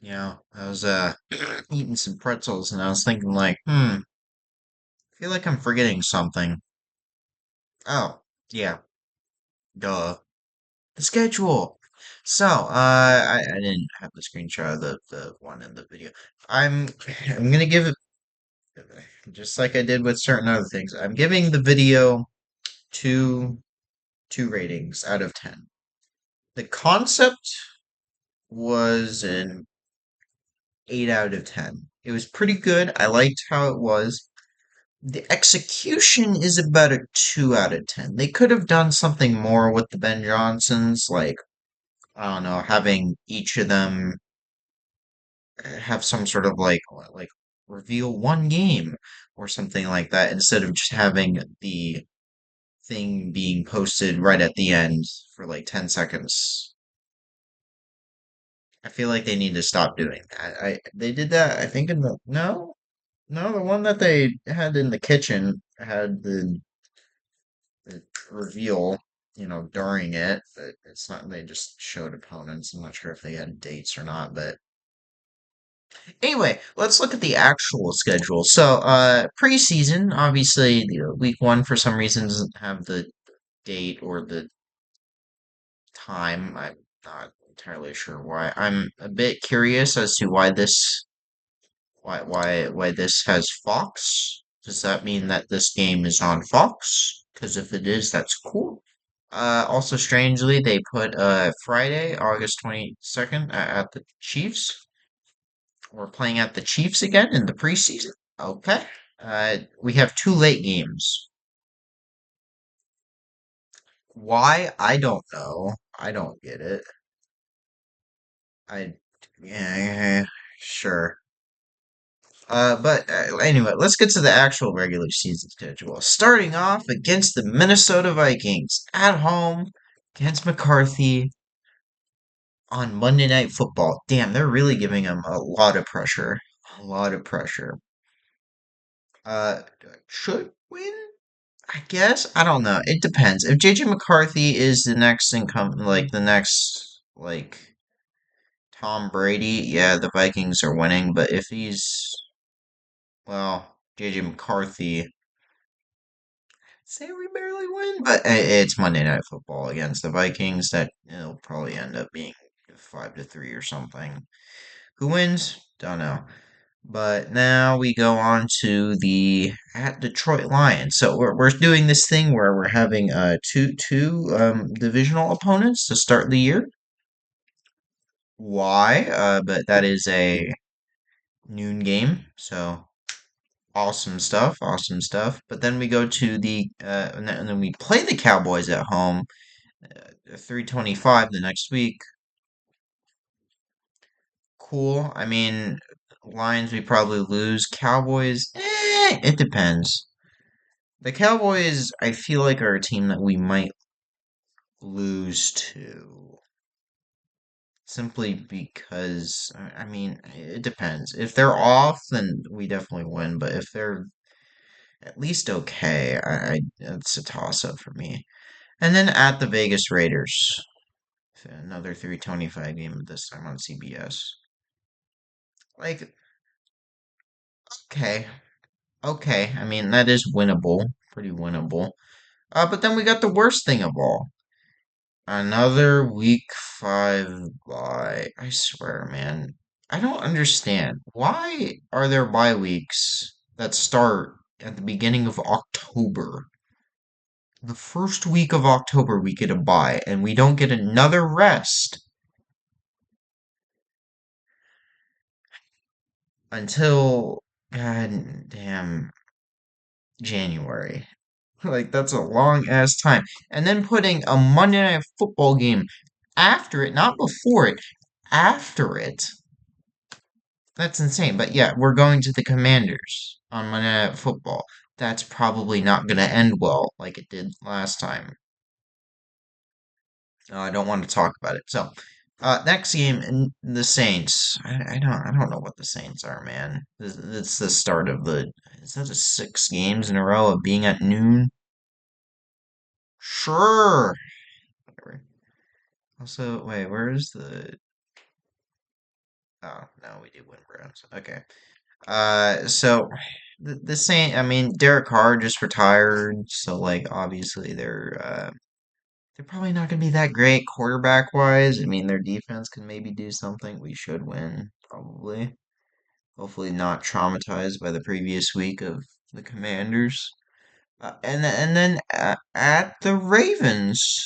I was eating some pretzels and I was thinking like, I feel like I'm forgetting something. Oh, yeah, duh. The schedule. So, I didn't have the screenshot of the one in the video. I'm I'm gonna give it just like I did with certain other things. I'm giving the video two two ratings out of 10. The concept was an 8 out of 10. It was pretty good. I liked how it was. The execution is about a 2 out of 10. They could have done something more with the Ben Johnsons, like, I don't know, having each of them have some sort of like reveal one game or something like that instead of just having the thing being posted right at the end for like 10 seconds. I feel like they need to stop doing that. They did that, I think in the no, the one that they had in the kitchen had the reveal, during it, but it's not, they just showed opponents. I'm not sure if they had dates or not, but anyway, let's look at the actual schedule. So, preseason, obviously, week one for some reason doesn't have the date or the time. I'm not entirely sure why. I'm a bit curious as to why this has Fox. Does that mean that this game is on Fox? Because if it is, that's cool. Also, strangely, they put Friday, August 22nd at the Chiefs. We're playing at the Chiefs again in the preseason. Okay. We have two late games. Why? I don't know. I don't get it. I, yeah, sure. But anyway, let's get to the actual regular season schedule. Starting off against the Minnesota Vikings at home against McCarthy on Monday Night Football. Damn, they're really giving him a lot of pressure. A lot of pressure. Should win? I guess. I don't know. It depends. If JJ McCarthy is the next income, like the next, like Tom Brady, yeah, the Vikings are winning. But if he's, well, JJ McCarthy, say we barely win, but it's Monday Night Football against the Vikings. That it'll probably end up being 5-3 or something. Who wins? Don't know. But now we go on to the at Detroit Lions. So we're doing this thing where we're having two divisional opponents to start the year. Why? But that is a noon game. So awesome stuff, awesome stuff. But then we go to and then we play the Cowboys at home, 3:25 the next week. Cool. I mean, Lions we probably lose. Cowboys, it depends. The Cowboys, I feel like, are a team that we might lose to. Simply because, I mean, it depends. If they're off, then we definitely win. But if they're at least okay, it's a toss-up for me. And then at the Vegas Raiders, another 3:25 game, this time on CBS. Like, okay, okay. I mean, that is winnable, pretty winnable. But then we got the worst thing of all. Another week 5 bye. I swear, man. I don't understand. Why are there bye weeks that start at the beginning of October? The first week of October we get a bye and we don't get another rest until god damn January. Like that's a long ass time. And then putting a Monday Night Football game after it, not before it, after it. That's insane. But yeah, we're going to the Commanders on Monday Night Football. That's probably not going to end well like it did last time. I don't want to talk about it. So, next game, the Saints. I don't know what the Saints are, man. It's the start of the. Is that the 6 games in a row of being at noon? Sure. Whatever. Also, wait, where is the? Oh, no, we did win Browns. Okay. So the same. I mean, Derek Carr just retired, so like obviously they're probably not going to be that great quarterback wise. I mean, their defense can maybe do something. We should win, probably. Hopefully, not traumatized by the previous week of the Commanders. And then at the Ravens,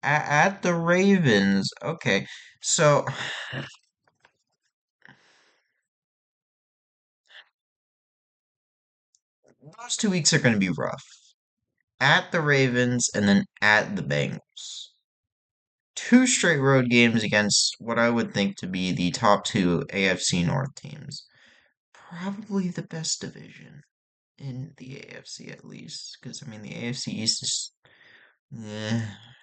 at the Ravens. Okay, so those 2 weeks are going to be rough. At the Ravens and then at the Bengals. Two straight road games against what I would think to be the top two AFC North teams. Probably the best division in the AFC at least. Because, I mean, the AFC East is, yeah,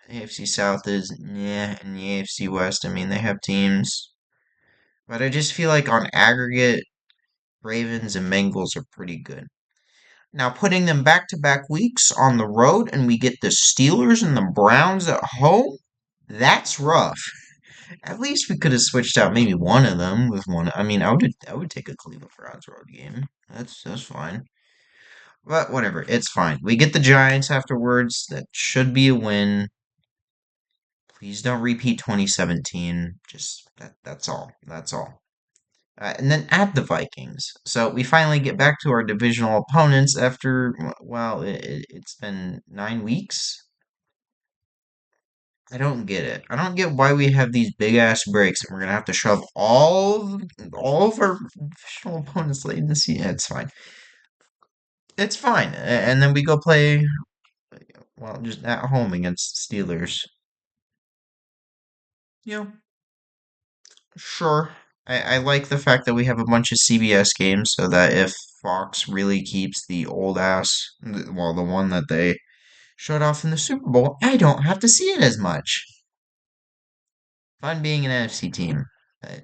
AFC South is, yeah, and the AFC West, I mean, they have teams. But I just feel like on aggregate, Ravens and Bengals are pretty good. Now, putting them back to back weeks on the road, and we get the Steelers and the Browns at home, that's rough. At least we could have switched out maybe one of them with one. I mean, I would take a Cleveland Browns road game. That's fine. But whatever, it's fine. We get the Giants afterwards. That should be a win. Please don't repeat 2017. Just that's all. That's all. And then at the Vikings. So we finally get back to our divisional opponents after, well, it's been 9 weeks. I don't get it. I don't get why we have these big ass breaks and we're gonna have to shove all of our divisional opponents late in the season. It's fine. It's fine. And then we go play, well, just at home against the Steelers. You know, sure. I like the fact that we have a bunch of CBS games so that if Fox really keeps the old ass, well, the one that they shut off in the Super Bowl, I don't have to see it as much. Fun being an NFC team. But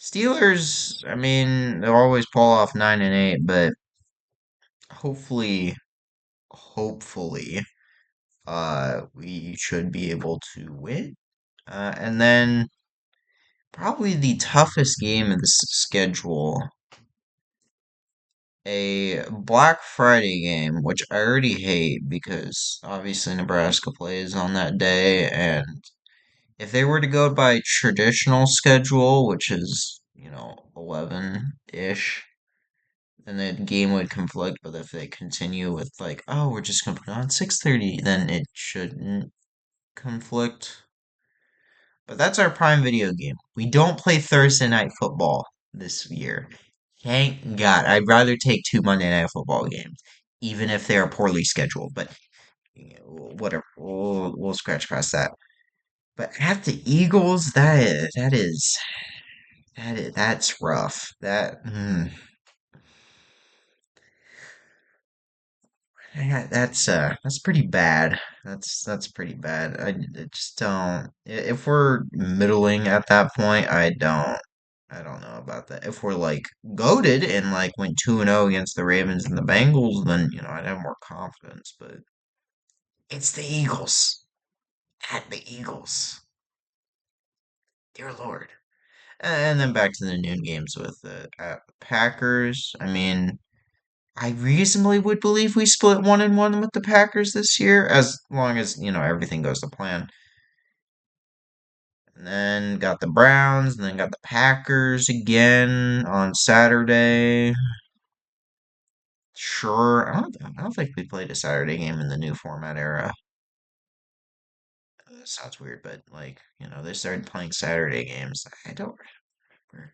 Steelers, I mean, they'll always pull off 9-8, but hopefully, hopefully, we should be able to win. And then probably the toughest game of the schedule, a Black Friday game, which I already hate because obviously Nebraska plays on that day, and if they were to go by traditional schedule, which is, 11-ish, then the game would conflict. But if they continue with like, oh, we're just gonna put it on 6:30, then it shouldn't conflict. But that's our prime video game. We don't play Thursday night football this year. Thank God. I'd rather take two Monday night football games, even if they are poorly scheduled. But whatever, we'll scratch past that. But at the Eagles, that's rough. That's pretty bad. That's pretty bad. I just don't. If we're middling at that point, I don't know about that. If we're like goaded and like went 2-0 against the Ravens and the Bengals, then I'd have more confidence. But it's the Eagles. At the Eagles, dear Lord. And then back to the noon games with the Packers. I mean, I reasonably would believe we split 1-1 with the Packers this year, as long as, everything goes to plan. And then got the Browns, and then got the Packers again on Saturday. Sure, I don't think we played a Saturday game in the new format era. That sounds weird, but like, they started playing Saturday games. I don't remember.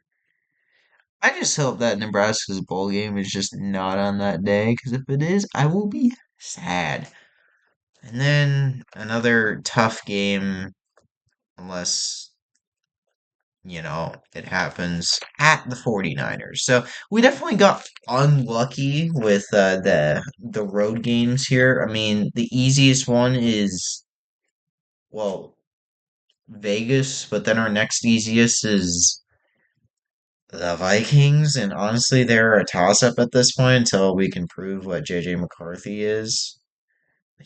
I just hope that Nebraska's bowl game is just not on that day, because if it is, I will be sad. And then another tough game, unless, it happens at the 49ers. So we definitely got unlucky with the road games here. I mean, the easiest one is, well, Vegas, but then our next easiest is the Vikings, and honestly, they're a toss-up at this point until we can prove what JJ McCarthy is.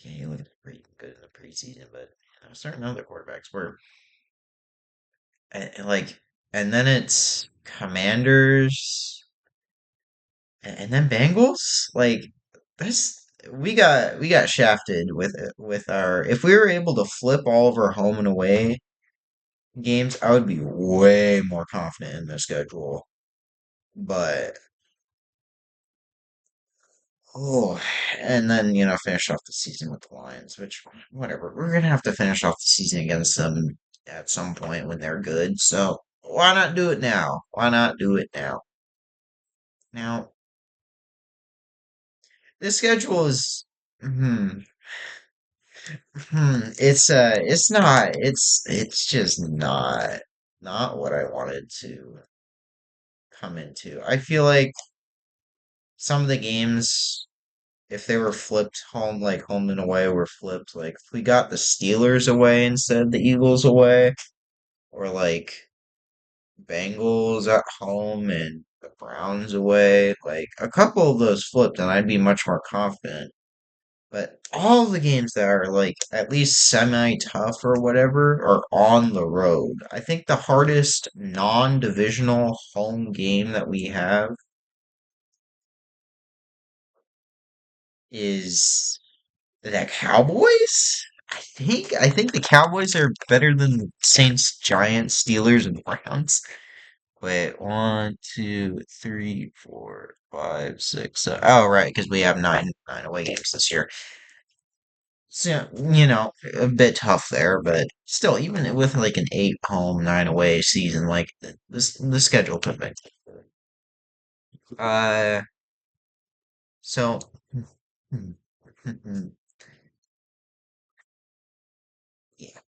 Yeah, he looked pretty good in the preseason, but certain other quarterbacks were like and then it's Commanders, and then Bengals. Like that's we got shafted with our. If we were able to flip all of our home and away games, I would be way more confident in the schedule. But oh, and then finish off the season with the Lions, which whatever. We're gonna have to finish off the season against them at some point when they're good. So why not do it now? Why not do it now? Now the schedule is. Hmm. It's not. It's just not what I wanted to come into. I feel like some of the games, if they were flipped home, like home and away were flipped, like if we got the Steelers away instead of the Eagles away, or like Bengals at home and the Browns away, like a couple of those flipped, and I'd be much more confident. But all the games that are like at least semi tough or whatever are on the road. I think the hardest non-divisional home game that we have is the Cowboys. I think the Cowboys are better than the Saints, Giants, Steelers, and Browns. Wait, one, two, three, four, five, six. Oh, right, because we have nine away games this year. So, a bit tough there, but still, even with like an eight home, nine away season, like this, the schedule could be. Uh, so, yeah,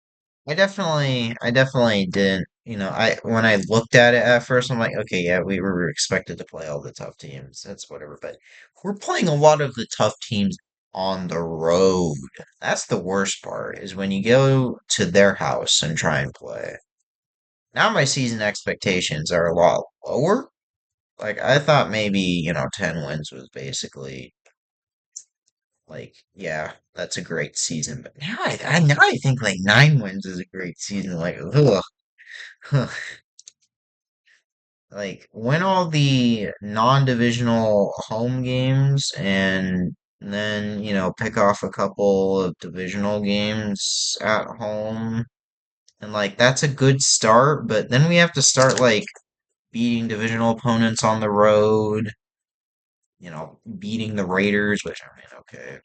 I definitely didn't. I when I looked at it at first, I'm like, okay, yeah, we were expected to play all the tough teams. That's whatever, but we're playing a lot of the tough teams on the road. That's the worst part, is when you go to their house and try and play. Now my season expectations are a lot lower. Like I thought maybe, 10 wins was basically like, yeah, that's a great season. But now I think like 9 wins is a great season. Like, ugh, like win all the non-divisional home games and then, pick off a couple of divisional games at home. And like that's a good start, but then we have to start like beating divisional opponents on the road, beating the Raiders, which I mean, okay,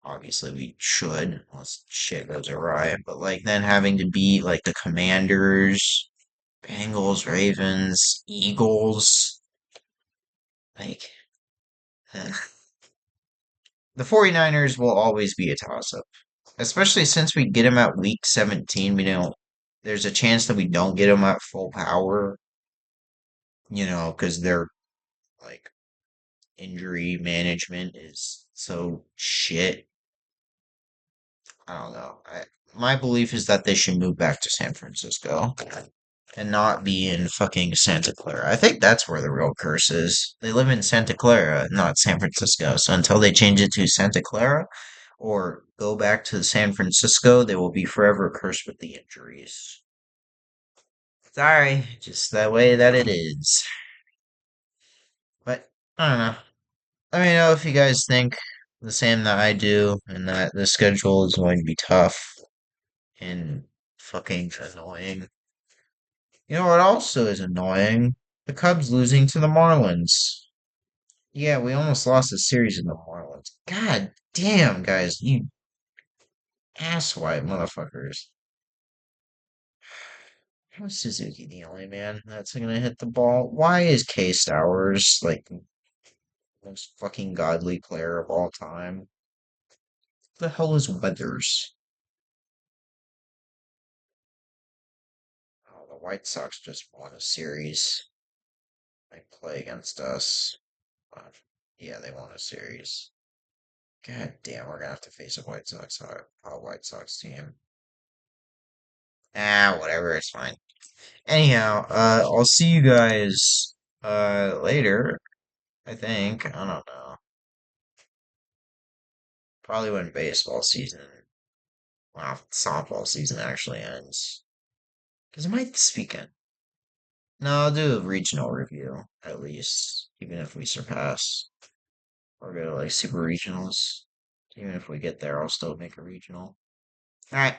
obviously we should, unless shit goes awry, but like then having to beat like the Commanders, Bengals, Ravens, Eagles, like eh. The 49ers will always be a toss up, especially since we get them at week 17. There's a chance that we don't get them at full power, because they're like injury management is so shit. I don't know. My belief is that they should move back to San Francisco and not be in fucking Santa Clara. I think that's where the real curse is. They live in Santa Clara, not San Francisco. So until they change it to Santa Clara or go back to San Francisco, they will be forever cursed with the injuries. Sorry, just that way that it is. But I don't know. Let me know if you guys think the same that I do and that the schedule is going to be tough and fucking annoying. You know what also is annoying? The Cubs losing to the Marlins. Yeah, we almost lost a series in the Marlins. God damn, guys, you asswipe motherfuckers. How's Suzuki the only man that's gonna hit the ball? Why is K Stowers like the most fucking godly player of all time? Who the hell is Weathers? Oh, the White Sox just won a series. They play against us. Uh, Yeah, they won a series. God damn, we're gonna have to face a White Sox team. Ah, whatever, it's fine. Anyhow, I'll see you guys later, I think. I don't know. Probably when baseball season, well, softball season actually ends. Because it might this weekend. No, I'll do a regional review, at least. Even if we surpass or go to like super regionals. Even if we get there, I'll still make a regional. Alright,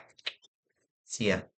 see ya.